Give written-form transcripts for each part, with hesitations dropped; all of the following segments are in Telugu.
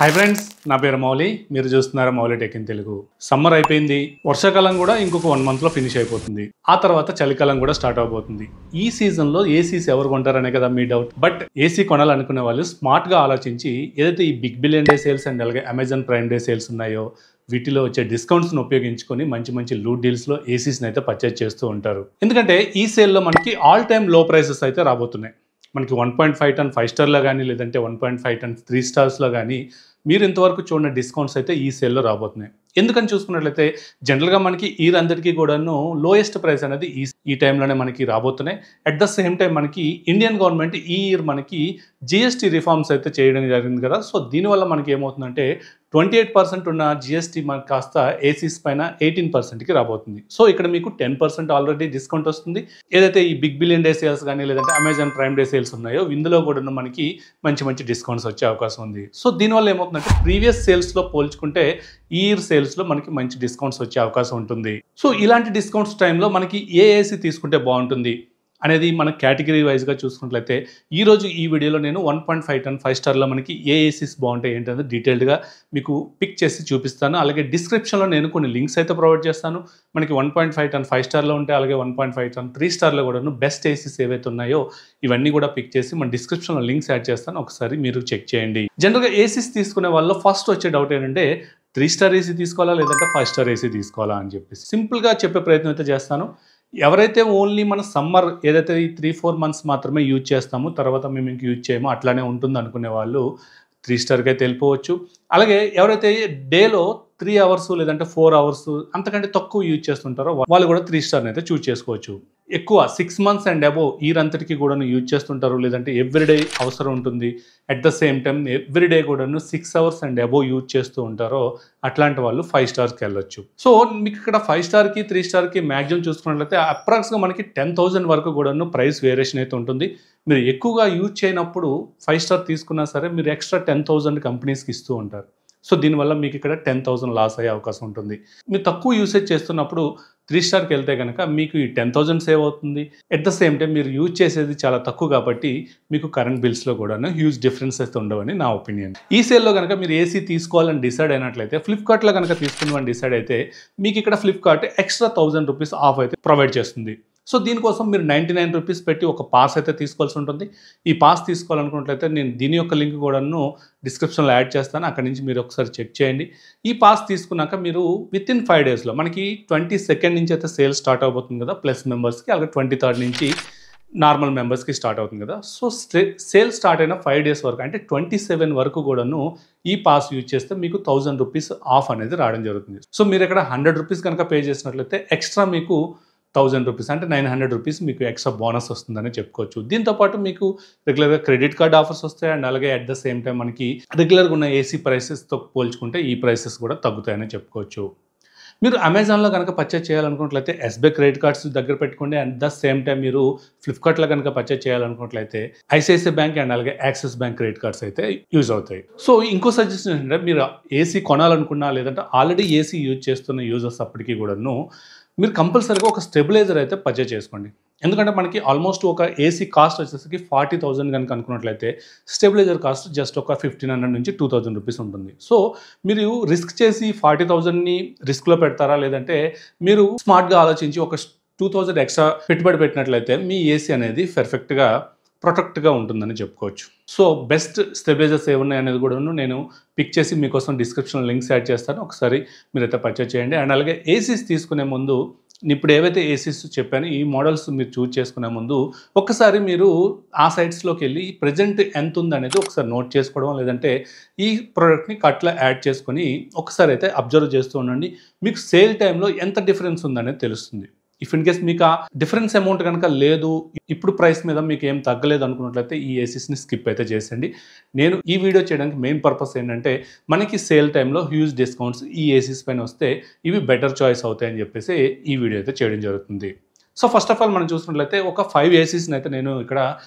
హాయ్ ఫ్రెండ్స్, నా పేరు మౌలి. మీరు చూస్తున్నారు Mouli tech in Telugu. Summer అయిపోయింది, వర్షాకాలం కూడా ఇంకొక 1 మంత్లో ఫినిష్ అయిపోతుంది. ఆ తర్వాత చలికాలం కూడా స్టార్ట్ అవబోతుంది. ఈ సీజన్లో ఏసీస్ ఎవరు కొంటారనే కదా మీ డౌట్. బట్ ఏసీ కొనాలనుకునే వాళ్ళు స్మార్ట్గా ఆలోచించి ఏదైతే ఈ big billion day sales and అలాగే అమెజాన్ ప్రైమ్ డే సేల్స్ ఉన్నాయో వీటిలో వచ్చే డిస్కౌంట్స్ను ఉపయోగించుకొని మంచి మంచి లూట్ డీల్స్లో ఏసీస్ని అయితే పర్చేజ్ చేస్తూ ఉంటారు. ఎందుకంటే ఈ సేల్లో మనకి ఆల్ టైమ్ లో ప్రైసెస్ అయితే రాబోతున్నాయి. మనకి 1.5 టన్ 5 స్టార్లో కానీ లేదంటే 1.5 టన్ 3 స్టార్స్లో కానీ మీరు ఇంతవరకు చూడని డిస్కౌంట్స్ అయితే ఈ సేల్లో రాబోతున్నాయి. ఎందుకని చూసుకున్నట్లయితే జనరల్గా మనకి ఈ అందరికీ కూడాను లోయెస్ట్ ప్రైస్ అనేది ఈ టైంలోనే మనకి రాబోతున్నాయి. అట్ ద సేమ్ టైం మనకి ఇండియన్ గవర్నమెంట్ ఈ ఇయర్ మనకి జిఎస్టీ రిఫార్మ్స్ అయితే చేయడం జరిగింది కదా. సో దీనివల్ల మనకి ఏమవుతుందంటే 28% ఉన్న జిఎస్టీ మనకు కాస్త ఏసీస్ పైన 18%కి రాబోతుంది. సో ఇక్కడ మీకు 10% ఆల్రెడీ డిస్కౌంట్ వస్తుంది. ఏదైతే ఈ బిగ్ బిలియన్ డే సేల్స్ కానీ లేదంటే అమెజాన్ ప్రైమ్ డే సేల్స్ ఉన్నాయో ఇందులో కూడా మనకి మంచి మంచి డిస్కౌంట్స్ వచ్చే అవకాశం ఉంది. సో దీనివల్ల ఏమవుతుందంటే ప్రీవియస్ సేల్స్లో పోల్చుకుంటే ఈ ఇయర్ సేల్స్లో మనకి మంచి డిస్కౌంట్స్ వచ్చే అవకాశం ఉంటుంది. సో ఇలాంటి డిస్కౌంట్స్ టైంలో మనకి ఏ ఏసీ తీసుకుంటే బాగుంటుంది అనేది మన కేటగిరీ వైజ్గా చూసుకున్నట్లయితే ఈరోజు ఈ వీడియోలో నేను 1.5 టన్ 5 స్టార్లో మనకి ఏ ఏసీస్ బాగుంటాయి ఏంటనేది డీటెయిల్డ్గా మీకు పిక్ చేసి చూపిస్తాను. అలాగే డిస్క్రిప్షన్లో నేను కొన్ని లింక్స్ అయితే ప్రొవైడ్ చేస్తాను. మనకి 1.5 టన్ 5 స్టార్లో ఉంటాయి, అలాగే 1.5 టన్ 3 స్టార్లో కూడా బెస్ట్ ఏసీస్ ఏవైతే ఉన్నాయో ఇవన్నీ కూడా పిక్ చేసి మన డిస్క్రిప్షన్లో లింక్స్ యాడ్ చేస్తాను, ఒకసారి మీరు చెక్ చేయండి. జనరల్గా ఏసీస్ తీసుకునే వాళ్ళు ఫస్ట్ వచ్చే డౌట్ ఏంటంటే 3 స్టార్ ఏసీ తీసుకోవాలా లేదంటే 5 స్టార్ ఏసీ తీసుకోవాలా అని చెప్పేసి సింపుల్గా చెప్పే ప్రయత్నం అయితే చేస్తాను. ఎవరైతే ఓన్లీ మన సమ్మర్ ఏదైతే ఈ 3-4 మంత్స్ మాత్రమే యూజ్ చేస్తామో తర్వాత మేము ఇంక యూజ్ చేయమో అట్లానే ఉంటుంది అనుకునే వాళ్ళు 3 స్టార్కి అయితే వెళ్ళిపోవచ్చు. అలాగే ఎవరైతే డేలో 3 అవర్స్ లేదంటే 4 అవర్స్ అంతకంటే తక్కువ యూజ్ చేస్తుంటారో వాళ్ళు కూడా 3 స్టార్ని అయితే చూజ్ చేసుకోవచ్చు. ఎక్కువ 6 మంత్స్ అండ్ అబోవ్ ఇయర్ అంతటికి కూడా యూజ్ చేస్తుంటారు లేదంటే ఎవ్రీడే అవసరం ఉంటుంది. At the same time everyday కూడా 6 అవర్స్ అండ్ అబోవ్ యూజ్ చేస్తూ ఉంటారో అట్లాంటి వాళ్ళు 5 స్టార్స్కి వెళ్ళొచ్చు. సో మీకు ఇక్కడ 5 స్టార్కి 3 స్టార్కి మ్యాక్సిమం చూసుకున్నట్లయితే అప్రాక్స్గా మనకి 10,000 వరకు కూడా ప్రైస్ వేరియేషన్ అయితే ఉంటుంది. మీరు ఎక్కువగా యూజ్ చేయనప్పుడు 5 స్టార్ తీసుకున్నా సరే మీరు ఎక్స్ట్రా 10,000 కంపెనీస్కి ఇస్తూ ఉంటారు. సో దీనివల్ల మీకు ఇక్కడ 10,000 లాస్ అయ్యే అవకాశం ఉంటుంది. మీరు తక్కువ యూసేజ్ చేస్తున్నప్పుడు 3 స్టార్కి వెళ్తే కనుక మీకు ఈ 10,000 సేవ్ అవుతుంది. ఎట్ ద సేమ్ టైం మీరు యూజ్ చేసేది చాలా తక్కువ కాబట్టి మీకు కరెంట్ బిల్స్లో కూడా హ్యూజ్ డిఫరెన్సెస్ ఉండవని నా ఒపీనియన్. ఈ సేల్లో కనుక మీరు ఏసీ తీసుకోవాలని డిసైడ్ అయినట్లయితే ఫ్లిప్కార్ట్లో కనుక తీసుకుందామని డిసైడ్ అయితే మీకు ఇక్కడ ఫ్లిప్కార్ట్ ఎక్స్ట్రా 1,000 రూపీస్ ఆఫ్ అయితే ప్రొవైడ్ చేస్తుంది. సో దీనికోసం మీరు 99 రూపీస్ పెట్టి ఒక పాస్ అయితే తీసుకోవాల్సి ఉంటుంది. ఈ పాస్ తీసుకోవాలనుకున్నట్లయితే నేను దీని యొక్క లింక్ కూడాను డిస్క్రిప్షన్లో యాడ్ చేస్తాను, అక్కడి నుంచి మీరు ఒకసారి చెక్ చేయండి. ఈ పాస్ తీసుకున్నాక మీరు వితిన్ 5 డేస్లో మనకి 22nd నుంచి అయితే సేల్ స్టార్ట్ అవబోతుంది కదా ప్లస్ మెంబర్స్కి, అలాగే 23rd నుంచి నార్మల్ మెంబర్స్కి స్టార్ట్ అవుతుంది కదా. సో సేల్ స్టార్ట్ అయిన 5 డేస్ వరకు అంటే 27 వరకు కూడాను ఈ పాస్ యూజ్ చేస్తే మీకు 1,000 రూపీస్ ఆఫ్ అనేది రావడం జరుగుతుంది. సో మీరు ఇక్కడ 100 రూపీస్ కనుక పే చేసినట్లయితే ఎక్స్ట్రా మీకు 1,000 రూపీస్ అంటే 900 రూపీస్ మీకు ఎక్స్ట్రా బోనస్ వస్తుందని చెప్పుకోవచ్చు. దీంతోపాటు మీకు రెగ్యులర్గా క్రెడిట్ కార్డ్ ఆఫర్స్ వస్తాయి అండ్ అలాగే అట్ ద సేమ్ టైం మనకి రెగ్యులర్గా ఉన్న ఏసీ ప్రైసెస్తో పోల్చుకుంటే ఈ ప్రైసెస్ కూడా తగ్గుతాయని చెప్పుకోవచ్చు. మీరు అమెజాన్లో కనుక పర్చేజ్ చేయాలనుకున్నట్లయితే ఎస్బీఐ క్రెడిట్ కార్డ్స్ దగ్గర పెట్టుకోండి. అట్ ద సేమ్ టైం మీరు ఫ్లిప్కార్ట్లో కనుక పర్చేజ్ చేయాలనుకున్నట్లయితే ఐసిఐసిఐ బ్యాంక్ అండ్ అలాగే యాక్సిస్ బ్యాంక్ క్రెడిట్ కార్డ్స్ అయితే యూజ్ అవుతాయి. సో ఇంకో సజెషన్ ఏంటంటే మీరు ఏసీ కొనాలనుకున్నా లేదంటే ఆల్రెడీ ఏసీ యూజ్ చేస్తున్న యూజర్స్ అప్పటికీ కూడాను మీరు కంపల్సరీగా ఒక స్టెబిలైజర్ అయితే పర్చేజ్ చేసుకోండి. ఎందుకంటే మనకి ఆల్మోస్ట్ ఒక ఏసీ కాస్ట్ వచ్చేసరికి 40,000 కనుక అనుకున్నట్లయితే స్టెబిలైజర్ కాస్ట్ జస్ట్ ఒక 1,500 నుంచి 2,000 రూపీస్ ఉంటుంది. సో మీరు రిస్క్ చేసి 40,000ని రిస్క్లో పెడతారా లేదంటే మీరు స్మార్ట్గా ఆలోచించి ఒక 2,000 ఎక్స్ట్రా పెట్టుబడి పెట్టినట్లయితే మీ ఏసీ అనేది పర్ఫెక్ట్గా ప్రొటెక్ట్గా ఉంటుందని చెప్పుకోవచ్చు. సో బెస్ట్ స్టెబిలైజర్స్ ఏమున్నాయి అనేది కూడా నేను పిక్ చేసి మీకోసం డిస్క్రిప్షన్లో లింక్స్ యాడ్ చేస్తాను, ఒకసారి మీరైతే పర్చేజ్ చేయండి. అండ్ అలాగే ఏసీస్ తీసుకునే ముందు ఇప్పుడు ఏవైతే ఏసీస్ చెప్పానో ఈ మోడల్స్ మీరు చూజ్ చేసుకునే ముందు ఒక్కసారి మీరు ఆ సైట్స్లోకి వెళ్ళి ప్రజెంట్ ఎంత ఉందనేది ఒకసారి నోట్ చేసుకోవడం లేదంటే ఈ ప్రోడక్ట్ని కట్లో యాడ్ చేసుకొని ఒకసారి అయితే అబ్జర్వ్ చేస్తూ ఉండండి. మీకు సేల్ టైంలో ఎంత డిఫరెన్స్ ఉందనేది తెలుస్తుంది. ఇఫ్ ఇన్ కేస్ మీకు ఆ డిఫరెన్స్ అమౌంట్ కనుక లేదు, ఇప్పుడు ప్రైస్ మీద మీకు ఏం తగ్గలేదు అనుకున్నట్లయితే ఈ ఏసీస్ని స్కిప్ అయితే చేసేయండి. నేను ఈ వీడియో చేయడానికి మెయిన్ పర్పస్ ఏంటంటే మనకి సేల్ టైంలో హ్యూజ్ డిస్కౌంట్స్ ఈ ఏసీస్ పైన వస్తే ఇవి బెటర్ చాయిస్ అవుతాయని చెప్పేసి ఈ వీడియో అయితే చేయడం జరుగుతుంది. సో ఫస్ట్ ఆఫ్ ఆల్ మనం చూసినట్లయితే ఒక 5 ఏసీస్ని అయితే నేను ఇక్కడ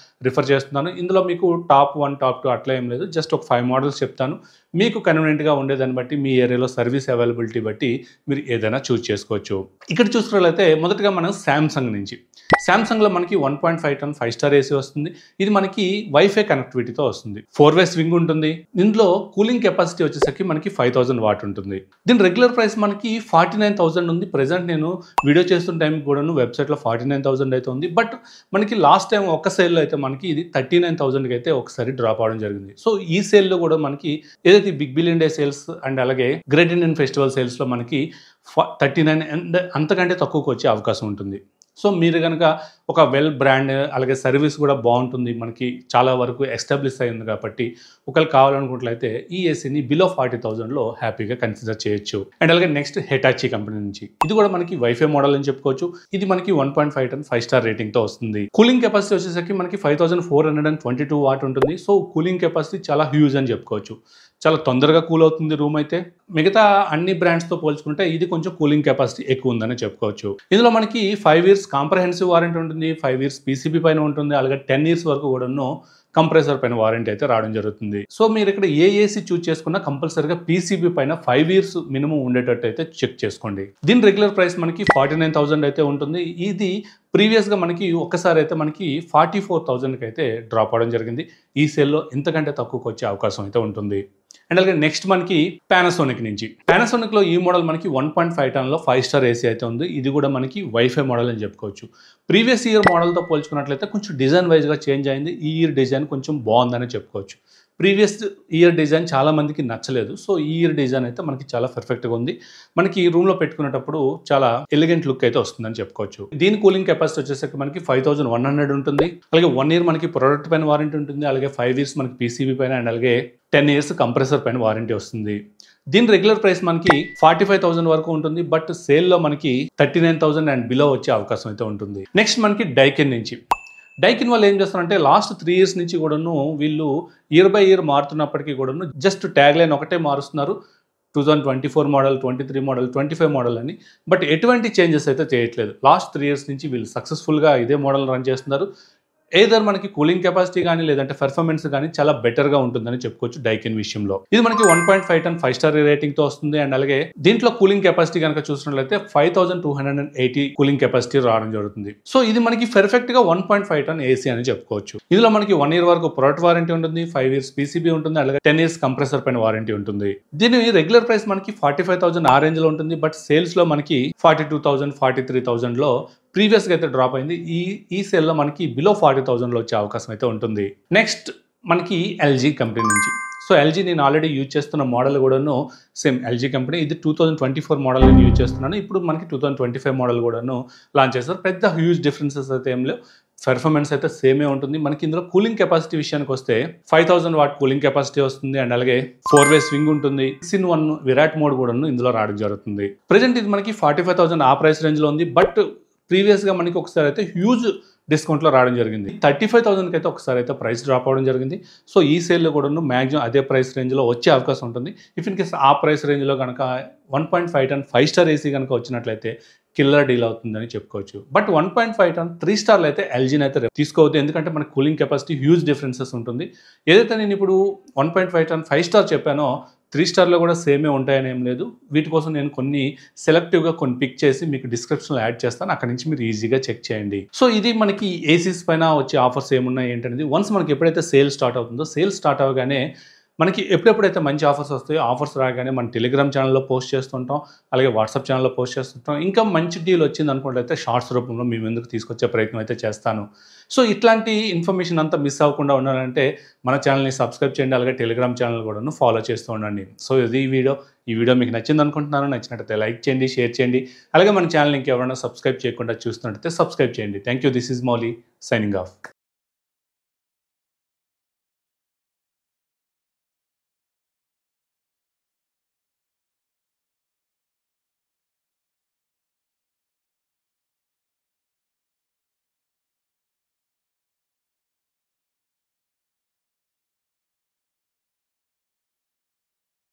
రిఫర్ చేస్తున్నాను. ఇందులో మీకు టాప్ 1 టాప్ 2 అట్లా ఏం లేదు, జస్ట్ ఒక 5 మోడల్స్ చెప్తాను. మీకు కన్వీనియంట్గా ఉండేదాన్ని బట్టి మీ ఏరియాలో సర్వీస్ అవైలబిలిటీ బట్టి మీరు ఏదైనా చూస్ చేసుకోవచ్చు. ఇక్కడ చూసుకున్నట్లయితే మొదటగా మనం శాంసంగ్ నుంచి, శాంసంగ్లో మనకి 1.5 టన్ 5 స్టార్ ఏసీ వస్తుంది. ఇది మనకి వైఫై కనెక్టివిటీతో వస్తుంది. 4 వే స్వింగ్ ఉంటుంది. ఇందులో కూలింగ్ కెపాసిటీ వచ్చేసరికి మనకి 5000 వాట్ ఉంటుంది. దీని రెగ్యులర్ ప్రైస్ మనకి 49,000 ఉంది. ప్రెసెంట్ నేను వీడియో చేస్తున్న టైంకి కూడాను వెబ్సైట్లో 49,000 అయితే ఉంది. బట్ మనకి లాస్ట్ టైం ఒక్క సేల్లో అయితే మనకి ఇది 39,000కి అయితే ఒకసారి డ్రాప్ అవడం జరిగింది. సో ఈ సేల్లో కూడా మనకి ఏదైతే big billion day sales and అలాగే గ్రేట్ ఇండియన్ ఫెస్టివల్ సేల్స్లో మనకి 39 అండ్ అంతకంటే తక్కువకి వచ్చే అవకాశం ఉంటుంది. సో మీరు కనుక ఒక వెల్ బ్రాండ్ అలాగే సర్వీస్ కూడా బాగుంటుంది, మనకి చాలా వరకు ఎస్టాబ్లిష్ అయింది కాబట్టి ఒకవేళ కావాలనుకున్నట్లయితే ఈ ఏసీని బిలో 40,000లో హ్యాపీగా కన్సిడర్ చేయొచ్చు. అండ్ అలాగే నెక్స్ట్ హిటాచీ కంపెనీ నుంచి, ఇది కూడా మనకి వైఫై మోడల్ అని చెప్పుకోవచ్చు. ఇది మనకి 1.5 టన్ 5 స్టార్ రేటింగ్తో వస్తుంది. కూలింగ్ కెపాసిటీ వచ్చేసరికి మనకి 5422 వాట్ ఉంటుంది. సో కూలింగ్ కెపాసిటీ చాలా హ్యూజ్ అని చెప్పుకోవచ్చు. చాలా తొందరగా కూల్ అవుతుంది రూమ్ అయితే. మిగతా అన్ని బ్రాండ్స్తో పోల్చుకుంటే ఇది కొంచెం కూలింగ్ కెపాసిటీ ఎక్కువ ఉందని చెప్పుకోవచ్చు. ఇందులో మనకి 5 ఇయర్స్ కాంప్రహెన్సివ్ వారంటీ ఉంటుంది, 5 ఇయర్స్ పీసీబీ పైన ఉంటుంది, అలాగే 10 ఇయర్స్ వరకు కూడాను కంప్రెసర్ పైన వారంటీ అయితే రావడం జరుగుతుంది. సో మీరు ఇక్కడ ఏ ఏసీ చూస్ చేసుకున్నా కంపల్సరీగా పీసీబీ పైన 5 ఇయర్స్ మినిమం ఉండేటట్టు అయితే చెక్ చేసుకోండి. దీని రెగ్యులర్ ప్రైస్ మనకి 49,000 అయితే ఉంటుంది. ఇది ప్రీవియస్గా మనకి ఒక్కసారి అయితే మనకి 44,000కి అయితే డ్రాప్ అవడం జరిగింది. ఈ సేల్లో ఇంతకంటే తక్కువకి వచ్చే అవకాశం అయితే ఉంటుంది. అండ్ అలాగే నెక్స్ట్ మనకి పానాసోనిక్ నుంచి, పానాసోనిక్లో ఈ మోడల్ మనకి 1.5 టన్లో 5 స్టార్ ఏసీ అయితే ఉంది. ఇది కూడా మనకి వైఫై మోడల్ అని చెప్పుకోవచ్చు. ప్రీవియస్ ఇయర్ మోడల్తో పోల్చుకున్నట్లయితే కొంచెం డిజైన్ వైజ్గా చేంజ్ అయింది. ఈ ఇయర్ డిజైన్ కొంచెం బాగుందని చెప్పుకోవచ్చు. ప్రీవియస్ ఇయర్ డిజైన్ చాలా మందికి నచ్చలేదు. సో ఈ ఇయర్ డిజైన్ అయితే మనకి చాలా పర్ఫెక్ట్గా ఉంది. మనకి ఈ రూమ్లో పెట్టుకునేటప్పుడు చాలా ఎలిగెంట్ లుక్ అయితే వస్తుందని చెప్పుకోవచ్చు. దీని కూలింగ్ కెపాసిటీ వచ్చేసరికి మనకి 5100 ఉంటుంది. అలాగే 1 ఇయర్ మనకి ప్రొడక్ట్ పైన వారంటీ ఉంటుంది. అలాగే 5 ఇయర్స్ మనకి పీసీబీ పైన అండ్ అలాగే 10 ఇయర్స్ కంప్రెసర్ పైన వారంటీ వస్తుంది. దీని రెగ్యులర్ ప్రైస్ మనకి 45,000 వరకు ఉంటుంది. బట్ సేల్లో మనకి 39,000 అండ్ బిలో వచ్చే అవకాశం అయితే ఉంటుంది. నెక్స్ట్ మనకి డైకిన్ నుంచి, డైకిన్ వాళ్ళు ఏం చేస్తారంటే లాస్ట్ 3 ఇయర్స్ నుంచి కూడాను వీళ్ళు ఇయర్ బై ఇయర్ మారుతున్నప్పటికీ కూడాను జస్ట్ ట్యాగ్ లైన్ ఒకటే మారుస్తున్నారు. 2024 మోడల్, 23 మోడల్, 25 మోడల్ అని. బట్ ఎటువంటి చేంజెస్ అయితే చేయట్లేదు. లాస్ట్ 3 ఇయర్స్ నుంచి వీళ్ళు సక్సెస్ఫుల్గా ఇదే మోడల్ రన్ చేస్తున్నారు. ఏదర్ మనకి కూలింగ్ కెపాసిటీ కానీ లేదంటే పెర్ఫార్మెన్స్ కానీ చాలా బెటర్గా ఉంటుందని చెప్పుకోవచ్చు డైకిన్ విషయంలో. ఇది మనకి 1.5 టన్ 5 స్టార్ రేటింగ్తో వస్తుంది. అండ్ అలాగే దీంట్లో కూలింగ్ కెపాసిటీ కనుక చూసినట్లయితే 5280 కూలింగ్ కెపాసిటీ రావడం జరుగుతుంది. సో ఇది మనకి పర్ఫెక్ట్గా 1.5 టన్ ఏసీ అని చెప్పుకోవచ్చు. ఇందులో మనకి 1 ఇయర్ వరకు ప్రొడక్ట్ వారంటీ ఉంటుంది, 5 ఇయర్స్ పీసీబీ ఉంటుంది, అలాగే 10 ఇయర్స్ కంప్రెసర్ పైన వారంటీ ఉంటుంది. దీని రెగ్యులర్ ప్రైస్ మనకి 45,000 ఆ రేంజ్లో ఉంటుంది. బట్ సేల్స్లో మనకి 42,000 43,000లో ప్రీవియస్గా అయితే డ్రాప్ అయింది. ఈ సేల్లో మనకి బిలో 40,000లో వచ్చే అవకాశం అయితే ఉంటుంది. నెక్స్ట్ మనకి ఎల్జీ కంపెనీ నుంచి, సో ఎల్జీ నేను ఆల్రెడీ యూజ్ చేస్తున్న మోడల్ కూడాను సేమ్ ఎల్జీ కంపెనీ. ఇది 2024 మోడల్ నేను యూజ్ చేస్తున్నాను. ఇప్పుడు మనకి 2025 మోడల్ కూడాను లాంచ్ చేస్తారు. పెద్ద హ్యూజ్ డిఫరెన్సెస్ అయితే ఏం లేవు. పెర్ఫార్మెన్స్ అయితే సేమే ఉంటుంది. మనకి ఇందులో కూలింగ్ కెపాసిటీ విషయానికి వస్తే 5000 వాట్ కూలింగ్ కెపాసిటీ వస్తుంది. అండ్ అలాగే 4 వే స్వింగ్ ఉంటుంది. 6-in-1 విరాట్ మోడ్ కూడా ఇందులో రావడం జరుగుతుంది. ప్రెజెంట్ ఇది మనకి 45,000 ఆ ప్రైస్ రేంజ్లో ఉంది. బట్ ప్రీవియస్గా మనకి ఒకసారి అయితే హ్యూజ్ డిస్కౌంట్లో రావడం జరిగింది. 35,000కి అయితే ఒకసారి అయితే ప్రైస్ డ్రాప్ అవడం జరిగింది. సో ఈ సేల్లో కూడా మ్యాక్సిమం అదే ప్రైస్ రేంజ్లో వచ్చే అవకాశం ఉంటుంది. ఇఫ్ ఇన్ కేస్ ఆ ప్రైస్ రేంజ్లో కనుక 1.5 టన్ 5 స్టార్ ఏసీ కనుక వచ్చినట్లయితే కిల్లర్ డీల్ అవుతుందని చెప్పుకోవచ్చు. బట్ 1.5 టన్ 3 స్టార్లు అయితే ఎల్జీని అయితే తీసుకోవద్దు. ఎందుకంటే మనకి కూలింగ్ కెపాసిటీ హ్యూజ్ డిఫరెన్సెస్ ఉంటుంది. ఏదైతే నేను ఇప్పుడు 1.5 టన్ 5 స్టార్ చెప్పానో 3 స్టార్లో కూడా సేమే ఉంటాయని ఏం లేదు. వీటి కోసం నేను కొన్ని సెలెక్టివ్గా కొన్ని పిక్ చేసి మీకు డిస్క్రిప్షన్లో యాడ్ చేస్తాను. అక్కడ నుంచి మీరు ఈజీగా చెక్ చేయండి. సో ఇది మనకి ఏసీస్ పైన వచ్చే ఆఫర్స్ ఏమున్నాయి ఏంటనేది వన్స్ మనకి ఎప్పుడైతే సేల్ స్టార్ట్ అవుతుందో సేల్ స్టార్ట్ అవ్వగానే మనకి ఎప్పుడెప్పుడైతే మంచి ఆఫర్స్ వస్తాయో ఆఫర్స్ రాగానే మన టెలిగ్రామ్ ఛానల్లో పోస్ట్ చేస్తుంటాం, అలాగే వాట్సాప్ ఛానల్లో పోస్ట్ చేస్తుంటాం. ఇంకా మంచి డీల్ వచ్చింది అనుకుంటే షార్ట్స్ రూపంలో మీ ముందుకు తీసుకొచ్చే ప్రయత్నం అయితే చేస్తాను. సో ఇట్లాంటి ఇన్ఫర్మేషన్ అంతా మిస్ అవ్వకుండా ఉండాలంటే మన ఛానల్ని సబ్స్క్రైబ్ చేయండి, అలాగే టెలిగ్రామ్ ఛానల్ కూడా ఫాలో చేస్తూ ఉండండి. సో ఇది ఈ వీడియో మీకు నచ్చింది అనుకుంటున్నాను. నచ్చినట్టయితే లైక్ చేయండి, షేర్ చేయండి, అలాగే మన ఛానల్ ఇంకెవరైనా సబ్స్క్రైబ్ చేయకుండా చూస్తున్నట్టయితే సబ్స్క్రైబ్ చేయండి. Thank you. This is Mouli signing off.